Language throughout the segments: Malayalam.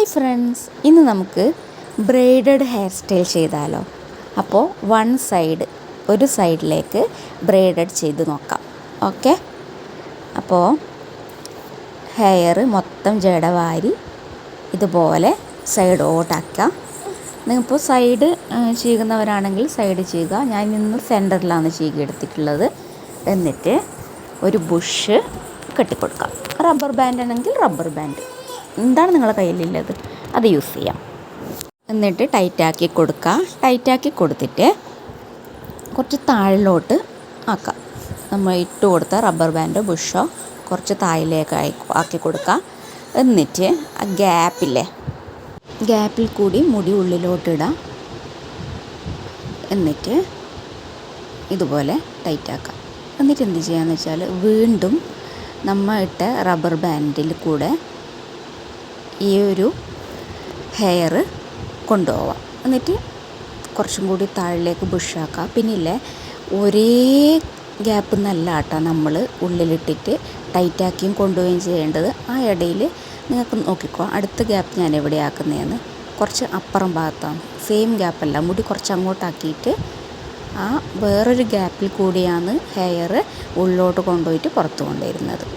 ഹായ് ഫ്രണ്ട്സ്, ഇന്ന് നമുക്ക് ബ്രെയ്ഡഡ് ഹെയർ സ്റ്റൈൽ ചെയ്താലോ. അപ്പോൾ ഒരു സൈഡിലേക്ക് ബ്രെയ്ഡഡ് ചെയ്ത് നോക്കാം. ഓക്കെ, അപ്പോൾ ഹെയർ മൊത്തം ജടവാരി ഇതുപോലെ സൈഡോട്ടാക്കാം. നിങ്ങളിപ്പോൾ സൈഡ് ചെയ്യുന്നവരാണെങ്കിൽ സൈഡ് ചെയ്യുക. ഞാൻ ഇന്ന് സെൻറ്ററിലാണ് എടുത്തിട്ടുള്ളത്. എന്നിട്ട് ഒരു ബുഷ് കെട്ടിക്കൊടുക്കാം. റബ്ബർ ബാൻഡ് ആണെങ്കിൽ റബ്ബർ ബാൻഡ്, എന്താണ് നിങ്ങളുടെ കയ്യിലുള്ളത് അത് യൂസ് ചെയ്യാം. എന്നിട്ട് ടൈറ്റാക്കി കൊടുക്കുക. ടൈറ്റാക്കി കൊടുത്തിട്ട് കുറച്ച് താഴിലോട്ട് ആക്കാം. നമ്മൾ ഇട്ട് കൊടുത്ത റബ്ബർ ബാൻഡോ ബുഷോ കുറച്ച് താഴിലേക്ക് ആക്കി കൊടുക്കുക. എന്നിട്ട് ആ ഗ്യാപ്പിൽ കൂടി മുടി ഉള്ളിലോട്ടിടാം. എന്നിട്ട് ഇതുപോലെ ടൈറ്റാക്കാം. എന്നിട്ട് എന്ത് ചെയ്യാന്ന് വെച്ചാൽ വീണ്ടും നമ്മൾ ഇട്ട റബ്ബർ ബാൻഡിൽ കൂടെ ഈ ഒരു ഹെയർ കൊണ്ടുപോവാം. എന്നിട്ട് കുറച്ചും കൂടി താഴിലേക്ക് ബുഷാക്കാം. പിന്നെ ഒരേ ഗ്യാപ്പ് എന്നല്ല കേട്ടോ നമ്മൾ ഉള്ളിലിട്ടിട്ട് ടൈറ്റാക്കിയും കൊണ്ടുപോവുകയും ചെയ്യേണ്ടത്. ആ ഇടയിൽ നിങ്ങൾക്ക് നോക്കിക്കോ, അടുത്ത ഗ്യാപ്പ് ഞാൻ എവിടെ ആക്കുന്നതെന്ന്. കുറച്ച് അപ്പുറം ഭാഗത്താണ്, സെയിം ഗ്യാപ്പല്ല, മുടി കുറച്ച് അങ്ങോട്ടാക്കിയിട്ട് ആ വേറൊരു ഗ്യാപ്പിൽ കൂടിയാണ് ഹെയർ ഉള്ളിലോട്ട് കൊണ്ടുപോയിട്ട് പുറത്ത് കൊണ്ടുവരുന്നത്.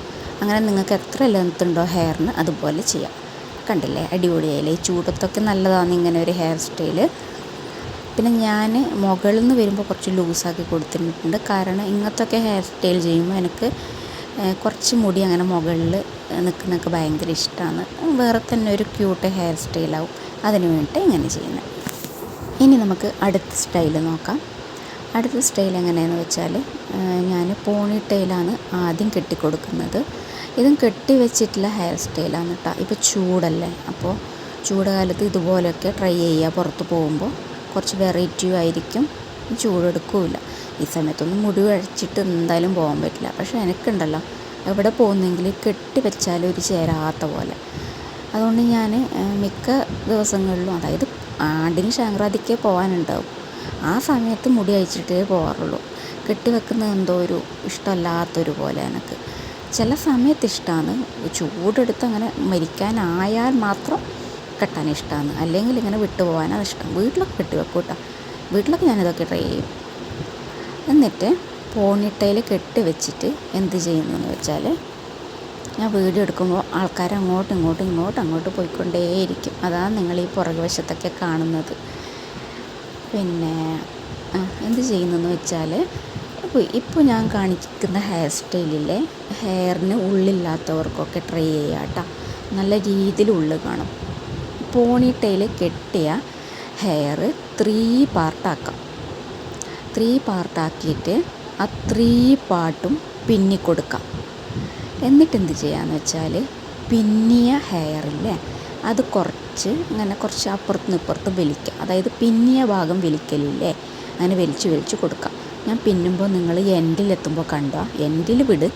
അങ്ങനെ നിങ്ങൾക്ക് എത്ര ലെങ്ത് ഉണ്ടോ ഹെയറിന് അതുപോലെ ചെയ്യാം. കണ്ടില്ലേ, അടിപൊളിയായില്ലേ. ഈ ചൂടത്തൊക്കെ നല്ലതാണ് ഇങ്ങനെ ഒരു ഹെയർ സ്റ്റൈല്. പിന്നെ ഞാൻ മുകളിൽ നിന്ന് വരുമ്പോൾ കുറച്ച് ലൂസാക്കി കൊടുത്തിട്ടുണ്ട്. കാരണം ഇങ്ങനത്തൊക്കെ ഹെയർ സ്റ്റൈൽ ചെയ്യുമ്പോൾ എനിക്ക് കുറച്ച് മുടി അങ്ങനെ മുകളിൽ നിൽക്കുന്നതൊക്കെ ഭയങ്കര ഇഷ്ടമാണ്. വേറെ തന്നെ ഒരു ക്യൂട്ട് ഹെയർ സ്റ്റൈലാവും. അതിന് വേണ്ടിയിട്ട് ഇങ്ങനെ ചെയ്യുന്നത്. ഇനി നമുക്ക് അടുത്ത സ്റ്റൈൽ നോക്കാം. അടുത്ത സ്റ്റൈൽ എങ്ങനെയാണെന്ന് വെച്ചാൽ, ഞാൻ പോണി ടെയിലാണ് ആദ്യം കെട്ടിക്കൊടുക്കുന്നത്. ഇതും കെട്ടി വെച്ചിട്ടുള്ള ഹെയർ സ്റ്റൈലാണ് കേട്ടോ. ഇപ്പോൾ ചൂടല്ലേ, അപ്പോൾ ചൂടുകാലത്ത് ഇതുപോലെയൊക്കെ ട്രൈ ചെയ്യുക. പുറത്ത് പോകുമ്പോൾ കുറച്ച് വെറൈറ്റിയും ആയിരിക്കും, ചൂടെടുക്കില്ല. ഈ സമയത്തൊന്നും മുടി കഴിച്ചിട്ട് എന്തായാലും പോകാൻ പറ്റില്ല. പക്ഷേ എനിക്കുണ്ടല്ലോ, എവിടെ പോകുന്നെങ്കിൽ കെട്ടി വെച്ചാൽ ഒരു ചേരാത്ത പോലെ. അതുകൊണ്ട് ഞാൻ മിക്ക ദിവസങ്ങളിലും, അതായത് ആണ്ടിന് സംക്രാന്തിക്കേ പോകാനുണ്ടാവും, ആ സമയത്ത് മുടി അഴിച്ചിട്ടേ പോകാറുള്ളൂ. കെട്ടി വെക്കുന്നത് എന്തോ ഒരു ഇഷ്ടമല്ലാത്തൊരു പോലെ എനിക്ക്. ചില സമയത്ത് ഇഷ്ടമാണ്, ചൂടെടുത്ത് അങ്ങനെ മരിക്കാനായാൽ മാത്രം കെട്ടാൻ ഇഷ്ടമാണ്. അല്ലെങ്കിൽ ഇങ്ങനെ വിട്ടു പോകാനാണ് ഇഷ്ടം. വീട്ടിലൊക്കെ കെട്ടി വെക്കും കേട്ടോ. വീട്ടിലൊക്കെ ഞാനിതൊക്കെ ട്രൈ ചെയ്യും. എന്നിട്ട് പോണിട്ടയിൽ കെട്ടി വെച്ചിട്ട് എന്ത് ചെയ്യുന്നതെന്ന് വെച്ചാൽ, ഞാൻ വീഡിയോ എടുക്കുമ്പോൾ ആൾക്കാർ അങ്ങോട്ട് പോയിക്കൊണ്ടേയിരിക്കും. അതാണ് നിങ്ങൾ ഈ പുറകു വശത്തൊക്കെ കാണുന്നത്. പിന്നെ എന്ത് ചെയ്യുന്നതെന്ന് വെച്ചാൽ, ഇപ്പോൾ ഞാൻ കാണിക്കുന്ന ഹെയർ സ്റ്റൈലിലെ ഹെയറിന് ഉള്ളില്ലാത്തവർക്കൊക്കെ ട്രൈ ചെയ്യാം കേട്ടോ. നല്ല രീതിയിൽ ഉള്ളിൽ കാണും. പോണി ടെയിൽ കെട്ടിയ ഹെയർ 3 പാർട്ടാക്കാം. 3 പാർട്ടാക്കിയിട്ട് ആ 3 പാർട്ടും പിന്നിക്കൊടുക്കാം. എന്നിട്ട് എന്ത് ചെയ്യാന്ന് വെച്ചാൽ, പിന്നിയ ഹെയറില്ലേ അത് കുറച്ച് അപ്പുറത്തും ഇപ്പുറത്തും വലിക്കുക. അതായത് പിന്നിയ ഭാഗം വലിക്കലില്ലേ, അങ്ങനെ വലിച്ചു കൊടുക്കാം. ഞാൻ പിന്നുമ്പോൾ നിങ്ങൾ എൻഡിലെത്തുമ്പോൾ കണ്ടോ, എൻഡിൽ വിട്.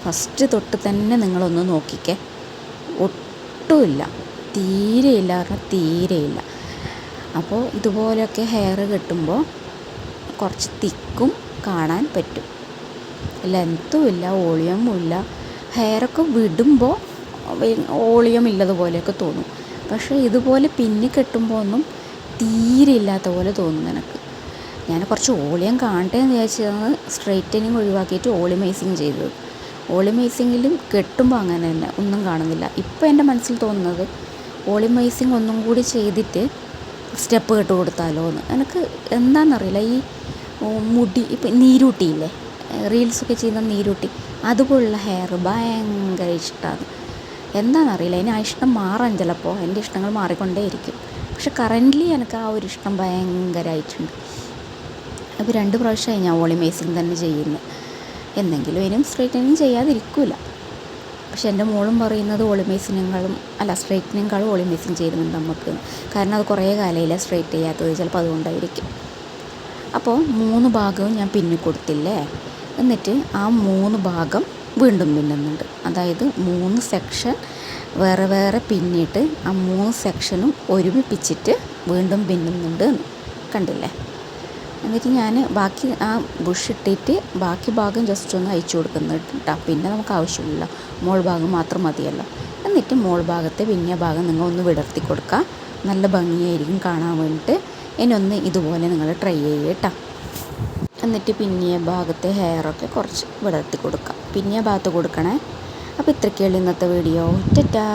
ഫസ്റ്റ് തൊട്ട് തന്നെ നിങ്ങളൊന്ന് നോക്കിക്കേ, ഒട്ടുമില്ല, തീരെയില്ല, തീരെയില്ല. അപ്പോൾ ഇതുപോലെയൊക്കെ ഹെയർ കെട്ടുമ്പോൾ കുറച്ച് തിക്കും കാണാൻ പറ്റും. ലെങ്ത്തും ഇല്ല, വോളിയമും ഇല്ല. ഹെയറൊക്കെ വിടുമ്പോൾ വോളിയം ഇല്ലതുപോലെയൊക്കെ തോന്നും. പക്ഷേ ഇതുപോലെ പിന്നി കെട്ടുമ്പോൾ ഒന്നും തീരെ ഇല്ലാത്ത പോലെ തോന്നും എനിക്ക്. ഞാൻ കുറച്ച് വോളിയം കാണട്ടെ എന്ന് വിചാരിച്ചതാണ് സ്ട്രെയിറ്റനിങ് ഒഴിവാക്കിയിട്ട് ഓളിമൈസിങ് ചെയ്തത്. ഓളിമൈസിങ്ങിലും കെട്ടുമ്പോൾ അങ്ങനെ തന്നെ ഒന്നും കാണുന്നില്ല. ഇപ്പോൾ എൻ്റെ മനസ്സിൽ തോന്നുന്നത് ഓളിമൈസിങ് ഒന്നും കൂടി ചെയ്തിട്ട് സ്റ്റെപ്പ് കെട്ട് കൊടുത്താലോ എന്ന്. എനിക്ക് എന്താണെന്നറിയില്ല, ഈ മുടി ഇപ്പം നീരൂട്ടിയില്ലേ, റീൽസൊക്കെ ചെയ്യുന്ന നീരൂട്ടി, അതുപോലുള്ള ഹെയർ ഭയങ്കര ഇഷ്ടമാണ്. എന്താണെന്നറിയില്ല, ഇനി ആ ഇഷ്ടം മാറാൻ ചിലപ്പോൾ എൻ്റെ ഇഷ്ടങ്ങൾ മാറിക്കൊണ്ടേയിരിക്കും. പക്ഷെ കറൻ്റ്ലി എനിക്ക് ആ ഒരു ഇഷ്ടം ഭയങ്കരമായിട്ടുണ്ട്. അപ്പോൾ 2 പ്രാവശ്യമായി ഞാൻ ഓളിമൈസിങ് തന്നെ ചെയ്യുന്നു. എന്നെങ്കിലും ഇനിയും സ്ട്രെയിറ്റനിങ് ചെയ്യാതിരിക്കില്ല. പക്ഷെ എൻ്റെ മോളും പറയുന്നത് സ്ട്രെയിറ്റനിങ്ങേക്കാളും ഓളിമൈസിങ് ചെയ്യുന്നുണ്ട് നമുക്ക്. കാരണം അത് കുറേ കാലമില്ല സ്ട്രെയിറ്റ് ചെയ്യാത്തത്, ചിലപ്പോൾ അതുകൊണ്ടായിരിക്കും. അപ്പോൾ 3 ഭാഗവും ഞാൻ പിന്നി കൊടുത്തില്ലേ, എന്നിട്ട് ആ 3 ഭാഗം വീണ്ടും പിന്നുന്നുണ്ട്. അതായത് 3 സെക്ഷൻ വേറെ പിന്നിട്ട് ആ 3 സെക്ഷനും ഒരുമിപ്പിച്ചിട്ട് വീണ്ടും പിന്നുന്നുണ്ട്. കണ്ടില്ലേ? എന്നിട്ട് ഞാൻ ബാക്കി ആ ബുഷ് ഇട്ടിട്ട് ബാക്കി ഭാഗം ജസ്റ്റ് ഒന്ന് അയച്ചു കൊടുക്കുന്നുണ്ട് കേട്ടോ. പിന്നെ നമുക്ക് ആവശ്യമില്ല, മോൾ ഭാഗം മാത്രം മതിയല്ലോ. എന്നിട്ട് മോൾ ഭാഗത്തെ പിന്നിയ ഭാഗം നിങ്ങൾ ഒന്ന് വിടർത്തി കൊടുക്കുക. നല്ല ഭംഗിയായിരിക്കും കാണാൻ വേണ്ടിയിട്ട്. ഇനി ഒന്ന് ഇതുപോലെ നിങ്ങൾ ട്രൈ ചെയ്യുക കേട്ടോ. എന്നിട്ട് പിന്നിയ ഭാഗത്തെ ഹെയറൊക്കെ കുറച്ച് വിടർത്തി കൊടുക്കുക. പിന്നിയ ഭാഗത്ത് കൊടുക്കണേ. അപ്പോൾ ഇത്രയ്ക്കുള്ള ഇന്നത്തെ വീഡിയോ. ടാറ്റാ.